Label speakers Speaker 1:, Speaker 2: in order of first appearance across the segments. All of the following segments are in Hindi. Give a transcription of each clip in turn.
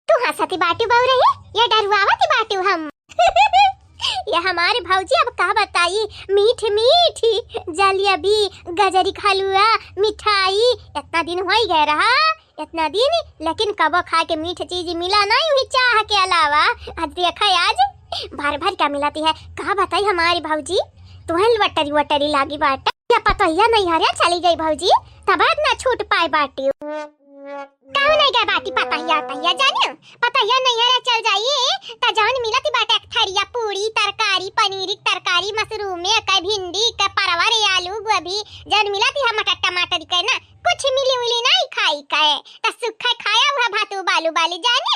Speaker 1: तू हंसती बाटू बहु रही या डरवावती बाटू हम? ये हमारे भौजी अब का बताई, मीठी मीठी जलेबी, गजरी का हलवा, मिठाई, इतना दिन हो ही गया रहा, इतना दिन, लेकिन कबो खा के मीठ चीज मिला नहीं हुई चाह के अलावा। आज देखा आज भर भर क्या मिलाती है, कहा बताई हमारी भौजी। तुम्हें वटरी वटरी लागी बाटा या पतैया नहीं हरिया चली गई भौजी, तब ना छूट पाए बाटी। काहे नहीं गए बाटी पतैया तैया जानियो, पतैया नहीं हरिया चल जाइए ता जौन मिलती बाटा एक थरिया पूरी तरकारी, पनीर की तरकारी, मशरूम में का भिंडी का परवर, आलू गोभी जौन मिलती है मटर टमाटर के ना, कुछ मिली उली नहीं खाई काए ता सुखा खाया हुआ भातू बालू बाली जानियो।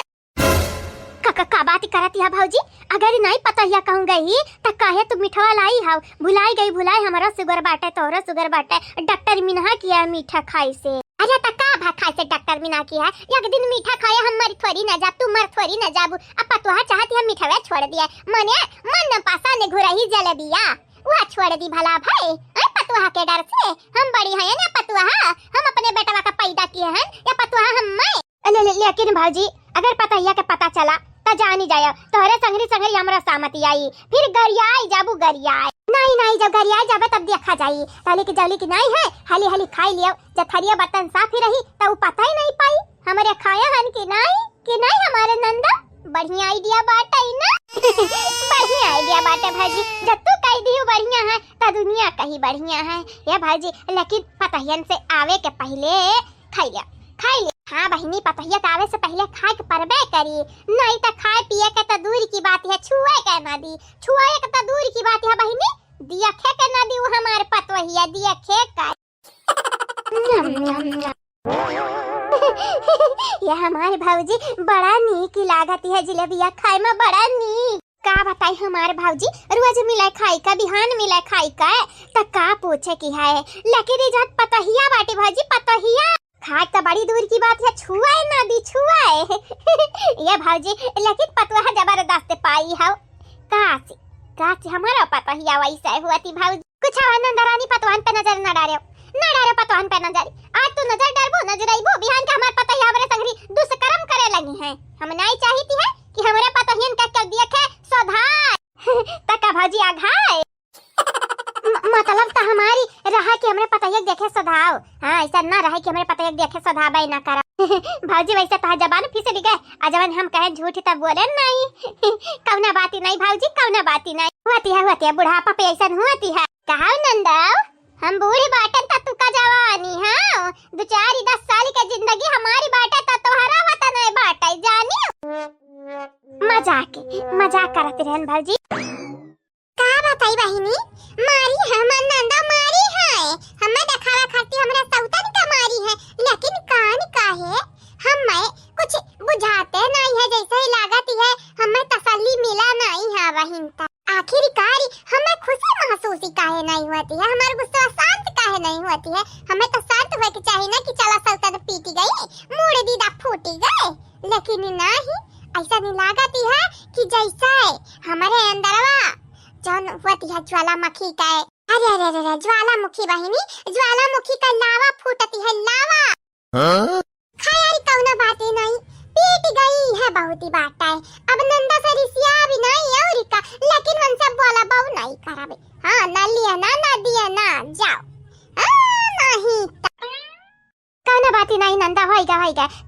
Speaker 1: का बात करती है भौजी, अगर नहीं पतैया कहूँ गई तो कहे तू मिठवा लाई हाउ, भुलाई गई भुलाई, हमारा शुगर बाटे तोहरा शुगर बाटे, डॉक्टर मिनहा किया मीठा खाई से। अरे तका भात खाई से डॉक्टर मिनहा किया, एक दिन मीठा खाया हम मर थोड़ी ना जाब, तू मर थोड़ी ना जाबू। अब पतोहा चाहती है मिठावा छोड़ दिया, मने मन पासा ने घुरा ही जलेबिया वह छोड़ दी भला भाई। पतोहा के डर से हम बड़ी हैं ना, पतोहा हम अपने बेटवा का पैदा किए हैं या पतोहा हम मैं। लेकिन भौजी अगर पतैया के पता चला तो जानी जाया तोहरे संगरी संगरी हमरा सामती आई, फिर गरियाई जाबू गरियाई नहीं नहीं, जब गरियाई जाबे तब देखा जाई, ताले की जली की नहीं है, हाली हाली खाई लियो, जब थरिया बर्तन साफ ही रही तो वो पता ही नहीं पाई हमारे खाया हन कि नहीं हमारे नंदा। बढ़िया आइडिया बात है ना। बढ़िया आइडिया बात है भाजी, जब तू कह दी बढ़िया है तो दुनिया कहीं बढ़िया है ये भाजी। लेकिन पतैयन से आवे के पहले खाई लिया। हाँ बहिनी, पतैया आवे से पहले खाए के परबे करी, नहीं तो खाए पिए के तो दूर की बात है, छुए के ना दी, छुए के तो दूर की बात है बहिनी, दिया खे के ना दी वो हमारे पतवहिया दिया खे का। ये हमारे भौजी बड़ा नीक लागत है जलेबिया खाए में, बड़ा नीक। का बताई हमारे भौजी रोज मिला खाई का, बिहान मिला खाई का तो का पूछे की है, लेकिन इजात पतहिया बाटी भौजी, पतहिया खाए तो बड़ी दूर की बात है, छुआए ना दी छुआए। ये भौजी लेकिन पतवा जबरदस्त पाई है, काची हमारा पतहिया वैसा हुआ थी भौजी। कुछ नंदरानी पतवान पे नजर न डारे पतवान पे नजर, आज तू नजर डालबो नजरइबो, बिहान के हमार पतहिया हमरे संगरी दुष्कर्म करे लगी है। हम नहीं चाहती है कि हमारे पतहियन का कर दिया है सोधार तका भौजी आघाए। मतलब तो हमारी रहा कि हमरे पतैया देखे सधाव, हाँ ऐसा ना रहा कि हमरे पतैया देखे सधावे ना करा। भौजी वैसे तो जबान फिसल गए, अजवन हम कहे झूठ तब बोले नहीं। कौना बाती नहीं भौजी, कौना बाती नहीं होती है बुढ़ापा पे ऐसा होती है। कहा नंदा हम बूढ़ी बाटन ता तू का जवानी, हाँ 2-4-10 साल की जिंदगी हमारी बाटे तो तुम्हारा वतन है बाटे जानी। मजाक करते रहन भौजी। का बताई बहिनी, मारी है मन नंदा मारी है, हमें दिखावा खाती हमरा सौतन का मारी है, लेकिन कान का है हमें कुछ बुझाते नहीं है, जैसे ही लागती है हमें तसल्ली मिला नहीं है बहिन ता। आखिरकार हमें खुशी महसूस काहे नहीं होती है, हमारा गुस्सा शांत काहे नहीं होती है। हमें तो शांत होए के चाहिए ना कि चला सौतन पीटी गई, मुड़ दीदा फूटी गए, लेकिन नहीं ऐसा नहीं लागती है कि जैसे हमारे अंदरवा जौन होती है ज्वालामुखी का। अरे ज्वालामुखी बहिनी, ज्वालामुखी का लावा फूटती है लावा। खाया कौनो बात नहीं, पीट गई है बहुत ही बात है। अब नंदा से रिसिया भी नहीं और का, लेकिन मन से बोला बहु नहीं करावे, हाँ ना लिया ना दिया ना जाओ, नहीं कौनो बात नहीं नंदा होएगा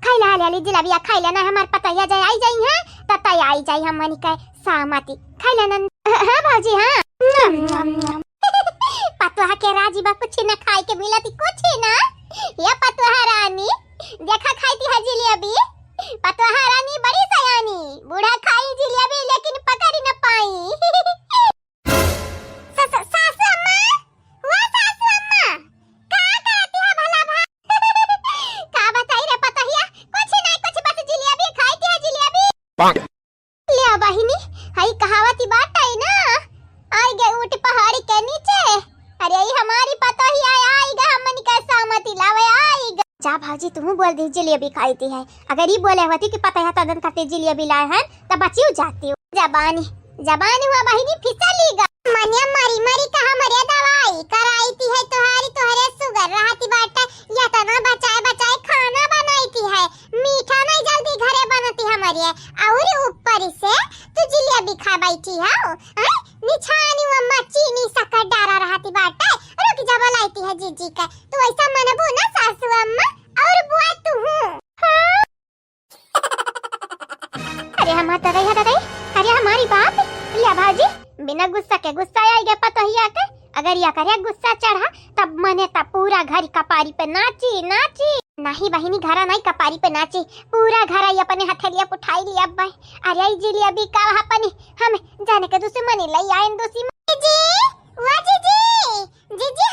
Speaker 1: खाइला हाली जलेबिया खाइला ना, हमार पतैया जाए आई जाई है ततै आई जाई हम मनी के सामती खाइला नंदा। हाँ भौजी हाँ। पतवा के राजी बा कुछ न खाए के मिलती कुछ ना, ये पतवा रानी देखा खाईती है जलेबी, पतवा रानी बड़ी सयानी, बूढ़ा खाई जलेबी लेकिन पकड़ न पाई। सासू अम्मा, वो सासू अम्मा का कहती है भला भाई। का बताई रे पतहिया, कुछ नहीं कुछ बस जलेबी खाईती है जलेबी। ले बहिनी हई कहावती बात है ना, आई गए ऊट पहाड़ी के नीचे, अरे यही हमारी पता ही आएगा हमन का सामती लावे आएगा। जा भाजी तुम बोल दी जलेबी खाईती है, अगर ये बोले होती कि पता है तदन खाते जलेबी लाए हैं तब बचियो जाती हो। जबान हुआ बहिनी फिसलीगा, मनिया मरी कहा मरे दवाई कराईती है तुम्हारी, तोहरे शुगर रहती बाटा या तना बचाए खाना बनाई तो मनबू ना सासू अम्मा और बुआ तू हूँ। हाँ? अरे हम दादा अरे हमारी बात लिया भाजी बिना गुस्सा के गुस्सा आएगा पतोहिया के। अगर या करे गुस्सा चढ़ा तब मने तब पूरा घर कपारी पे नाची नाची नहीं बहिनी घरा नहीं कपारी पे नाची पूरा घर आई अपने हथेलिया उठाई लिया भाई। अरे जी लिया भी का अपने हम जाने के दूसरी मनी लई आए दूसरी जी वाह जीजी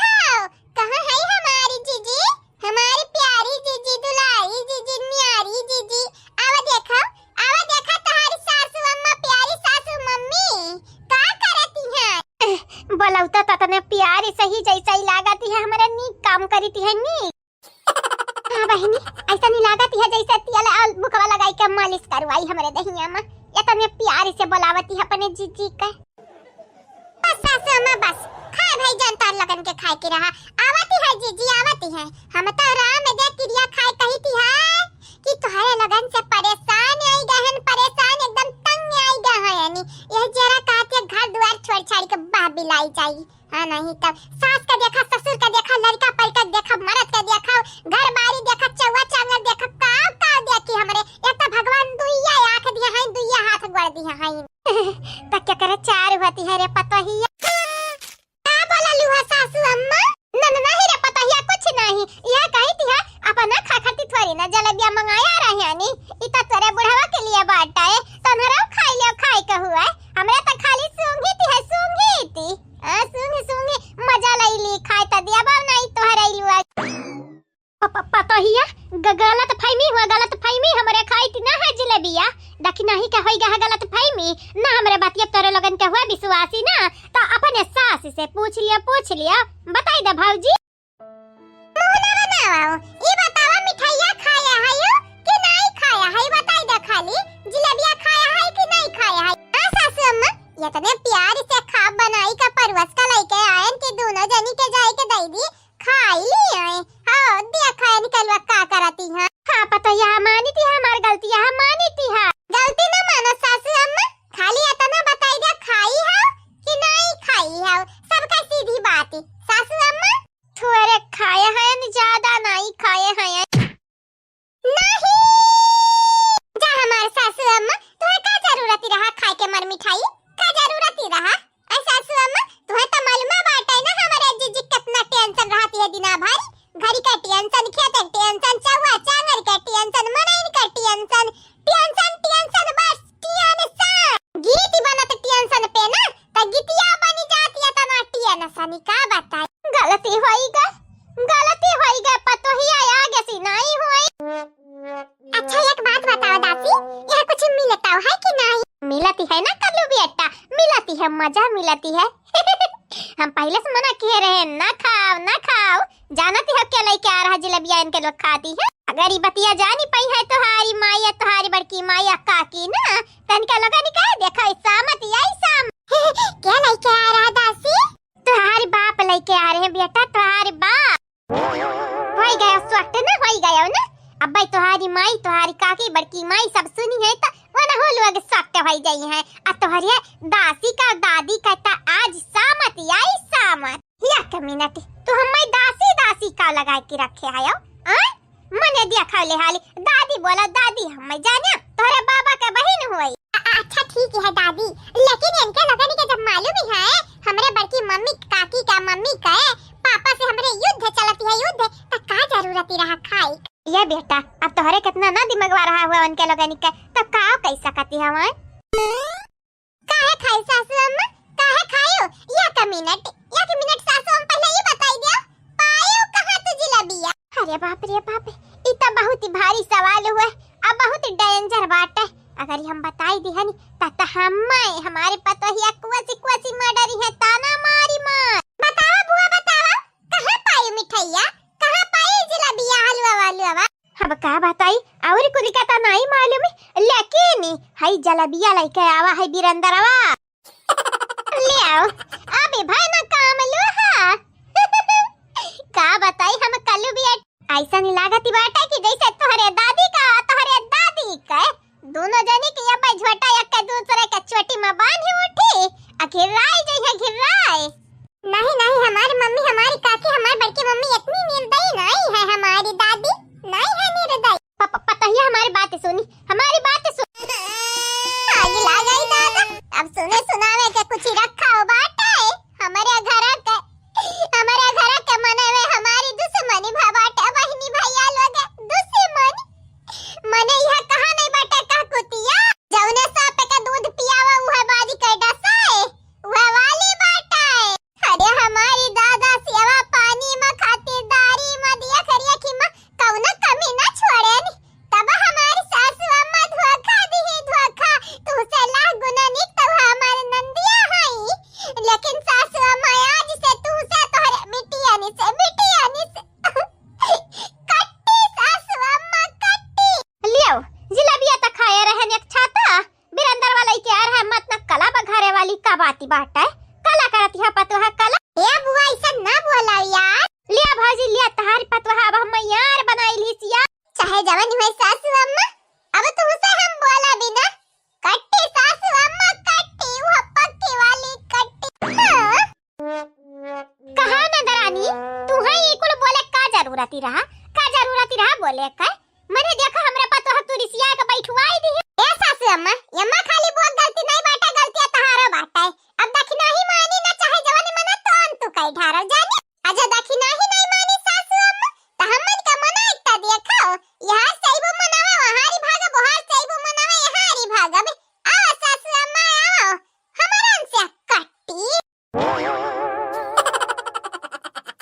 Speaker 1: हां कहां है हमारी जीजी हमारी प्यारी जीजी दुलारी जीजी न्यारी जीजी आवा देखा तुम्हारी सासू अम्मा प्यारी सासू मम्मी का करती है बोलौता ततने प्यारी सही जैसा ही लागती है हमारा नी काम करती है नी। हां बहनी ऐसा नहीं लागती है जैसे तियाला मुखवा लगाई के मालिश करवाई हमारे दहिया में या तने प्यारी से बुलावती है अपने जीजी का। बस सासू अम्मा बस खाए भाई जनता लगन के खाए की रहा आवती है जीजी आवती है हम तो राम में देख क्रिया खाए कही थी है कि तुम्हारे लगन से परेशान आई गहन परेशान एकदम तंग आई गा है यानी यह जरा कहते घर द्वार छोड़ छाड़ के बाबी लाई चाहिए। हां नहीं तब सास का देखा ससुर का देखा लड़का पलटा देखा मर्द का देखा घर बारी देखा चौवा चांगल देखा का देखी हमरे एक तो भगवान दुइया आंख दिया है दुइया हाथ गड़ दिया है त क्या करे चार होती है रे पतोहिया का बोला लुहा सासू अम्मा नहीं रे पतोहिया कुछ नहीं यह कही थी अपना खाखती थोड़ी ना जलेबिया मंगाया रहे यानी इता तेरे बुढ़ावा के लिए बाटा है तनहरा खाई ले खाई का हुआ हमरे त खाली सूंघी थी सूंघी मजा लई ली खाई त दिया बाव नहीं तोहरा लुआ पतोहिया गलत फहमी हमरे खाई थी ना है जलेबिया देखी नहीं का होई गा गलत फहमी ना हमरे बातिया तोरे लगन के हुआ विश्वासी ना तो अपने सास से पूछ लिया बताई दे भौजी मुंह ना बनाओ ई बतावा मिठाइया खाया है यो कि नहीं खाया है बताई दे खाली जलेबिया खाया है कि नहीं खाया है। हां सासू अम्मा ये तने प्यार से खा बनाई का परवस का लेके आयन के दोनों जनी के जाए के दई दी खाई ली आए हां देखा निकलवा का करती है। हां पता या मानी थी हमार गलती है मानी थी हां गलती ना मानो सासू अम्मा खाली इतना बताई दे खाई है कि नहीं खाई है सबका सीधी बात है सासू अम्मा थोड़े खाए हैं ज्यादा नहीं खाए हैं नहीं जा हमारे सासू अम्मा तुम्हें का जरूरत रहा खाए के मर मिठाई का जरूरत रहा ऐ सासू अम्मा तुम्हें तो मालूम बात है ना हमारे जीजी कितना टेंशन रहती है दिना भर घरी का टेंशन खेत टेंशन चौवा चांगर का टेंशन मनाइन का टेंशन बस टेंशन गीत बनत टेंशन पे ना त गीतिया बनी जाती है तना टेंशन का बताई गलती होई पतोहिया आगे से नहीं हुई। अच्छा एक बात बताओ दासी यह कुछ मिलता है कि नहीं मिलती है ना कल्लू बेटा मिलती है मजा मिलती है हम पहले से मना किए रहे ना खाओ जानती है क्या लेके आ रहा जलेबिया इनके लोग खाती है अगर ये बतिया जानी पई है तुम्हारी माया तुम्हारी बड़की माया काकी ना तन का लगा निकाल देखा सामत आई साम क्या लेके आ रहा दासी तुम्हारे बाप लेके आ रहे हैं बेटा तुम्हारे बाप होई गया स्वक्त ना होई गया ना अब भाई तुम्हारी माई तुम्हारी काकी बड़की माई सब सुनी है तो वना हो लोग स्वक्त होई गई है अब तुम्हारी दासी का दादी कहता आज सामत आई सामत एक मिनट तू हमें दासी का लगा के रखे आयो मने देखा ले हाली दादी बोला दादी हमें जाने तोरे बाबा का बहन हुई अच्छा ठीक है दादी लेकिन इनके लगन के जब मालूम ही है हमरे बड़की मम्मी काकी का मम्मी का पापा से हमरे युद्ध चलती है युद्ध तो का जरूरत रहा खाई ये बेटा अब तोहरे कितना ना दिमागवा रहा हुआ उनके लगन का तो का कैसा कहती है वहां काहे खाई सासू अम्मा काहे खायो एक मिनट सासू अम्मा पहले ये बताई दे पायो कहां तू जलेबिया अरे बाप इतना बहुत ही भारी सवाल हुआ अब बहुत डेंजर बात है अगर हम बताई दी हनी ता हमारे पतोहिया कुआसी मर्डर है ताना मारी मार बतावा बुआ बतावा कहां पाई मिठाइया कहां पाई जलेबिया हलवा अब का बताई और कुल का ता नहीं मालूम लेकिन हई जलेबिया लेके आवा है बिरंदरवा ले आओ अबे भाई ना काम लो हां का बताई हम कल्लू भी ऐसा नहीं लागती बाटा कि जैसे तोहरे दादी का दोनों जनी के ये भाई झोटा एक दूसरे के चोटी में बांधी उठी घिराई जई है घिराई नहीं हमारी मम्मी हमारी काकी हमारी बड़की मम्मी इतनी निर्दयी ना जवन हुए सासू अम्मा अब तुमसे हम बोला बिना कट्टी सासू अम्मा कट्टी वो पक्की वाली कट्टी। हाँ? कहा ना दरानी तू है ये कुल बोले का जरूरत ही रहा बोले का मरे देखा हमरा पतो ह तू रिसिया के बैठवाई दी ए सासू अम्मा यम्मा खाली बोल गलती नहीं बाटा गलती तहारो बाटा है अब दखना ही मानी ना चाहे जवानी मना तो अंतु कई ढारो जा